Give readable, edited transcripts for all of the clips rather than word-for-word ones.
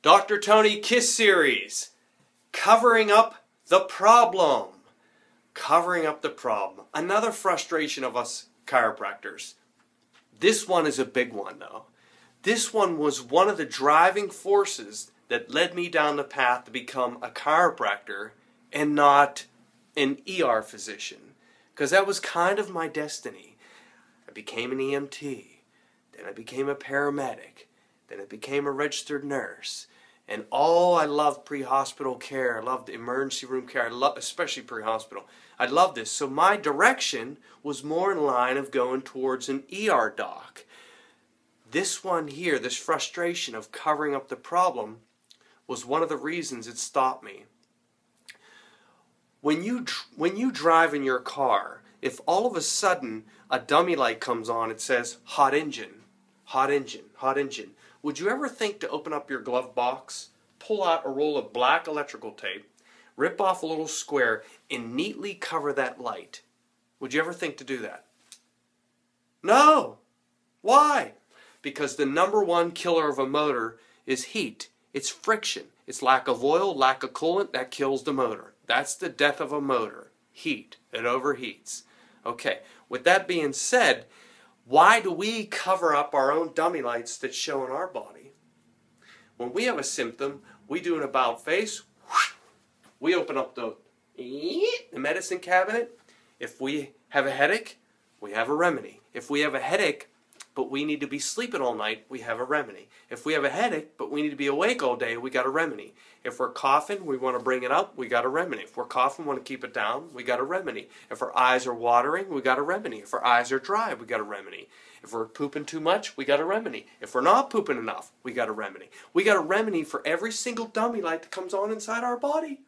Dr. Toney Kiss Series, covering up the problem. Covering up the problem. Another frustration of us chiropractors. This one is a big one though. This one was one of the driving forces that led me down the path to become a chiropractor and not an ER physician. Because that was kind of my destiny. I became an EMT. Then I became a paramedic. Then I became a registered nurse. And I loved pre-hospital care. I loved emergency room care. I loved, especially pre-hospital. I loved this. So my direction was more in line of going towards an ER doc. This one here, this frustration of covering up the problem, was one of the reasons it stopped me. When you drive in your car, if all of a sudden a dummy light comes on, it says hot engine, hot engine, hot engine. Would you ever think to open up your glove box, pull out a roll of black electrical tape, rip off a little square, and neatly cover that light? Would you ever think to do that? No. Why? Because the number one killer of a motor is heat. It's friction. It's lack of oil, lack of coolant, that kills the motor. That's the death of a motor. Heat. It overheats. Okay, with that being said, why do we cover up our own dummy lights that show in our body? When we have a symptom, we do an about face. We open up the medicine cabinet. If we have a headache, we have a remedy. If we have a headache, but we need to be sleeping all night, we have a remedy. If we have a headache, but we need to be awake all day, we got a remedy. If we're coughing, we want to bring it up, we got a remedy. If we're coughing, want to keep it down, we got a remedy. If our eyes are watering, we got a remedy. If our eyes are dry, we got a remedy. If we're pooping too much, we got a remedy. If we're not pooping enough, we got a remedy. We got a remedy for every single dummy light that comes on inside our body.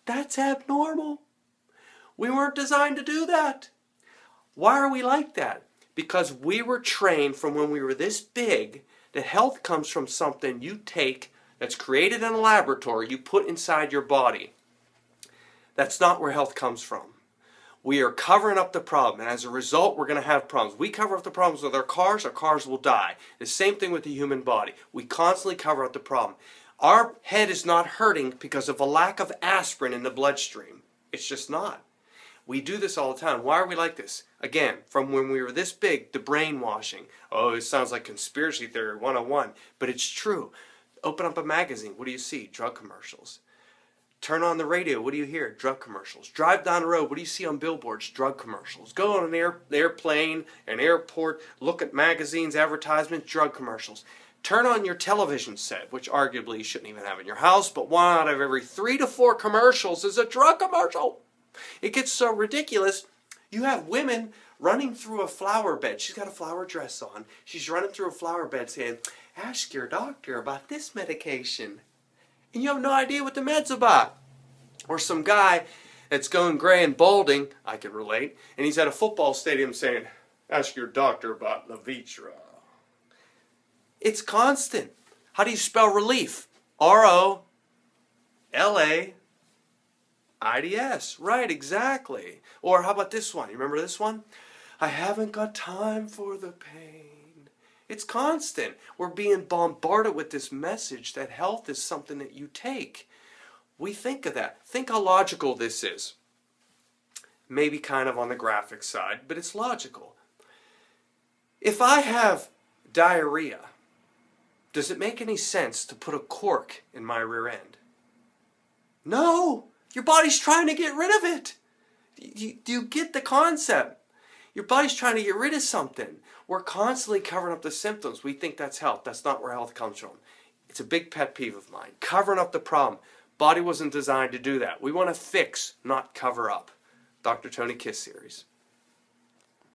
That's abnormal. We weren't designed to do that. Why are we like that? Because we were trained from when we were this big that health comes from something you take that's created in a laboratory, you put inside your body. That's not where health comes from. We are covering up the problem, and as a result, we're going to have problems. We cover up the problems with our cars will die. The same thing with the human body. We constantly cover up the problem. Our head is not hurting because of a lack of aspirin in the bloodstream. It's just not. We do this all the time. Why are we like this? Again, from when we were this big, the brainwashing. Oh, it sounds like conspiracy theory 101, but it's true. Open up a magazine. What do you see? Drug commercials. Turn on the radio. What do you hear? Drug commercials. Drive down the road. What do you see on billboards? Drug commercials. Go on an airplane, an airport, look at magazines, advertisements, drug commercials. Turn on your television set, which arguably you shouldn't even have in your house, but 1 out of every 3 to 4 commercials is a drug commercial. It gets so ridiculous. You have women running through a flower bed. She's got a flower dress on. She's running through a flower bed saying, ask your doctor about this medication. And you have no idea what the med's about. Or some guy that's going gray and balding, I can relate, and he's at a football stadium saying, ask your doctor about Levitra. It's constant. How do you spell relief? R-O-L-A-I-D-S. Right, exactly. Or how about this one? You remember this one? I haven't got time for the pain. It's constant. We're being bombarded with this message that health is something that you take. We think of that. Think how logical this is. Maybe kind of on the graphic side, but it's logical. If I have diarrhea, does it make any sense to put a cork in my rear end? No! Your body's trying to get rid of it. Do you get the concept? Your body's trying to get rid of something. We're constantly covering up the symptoms. We think that's health. That's not where health comes from. It's a big pet peeve of mine. Covering up the problem. Body wasn't designed to do that. We want to fix, not cover up. Dr. Toney Kiss Series.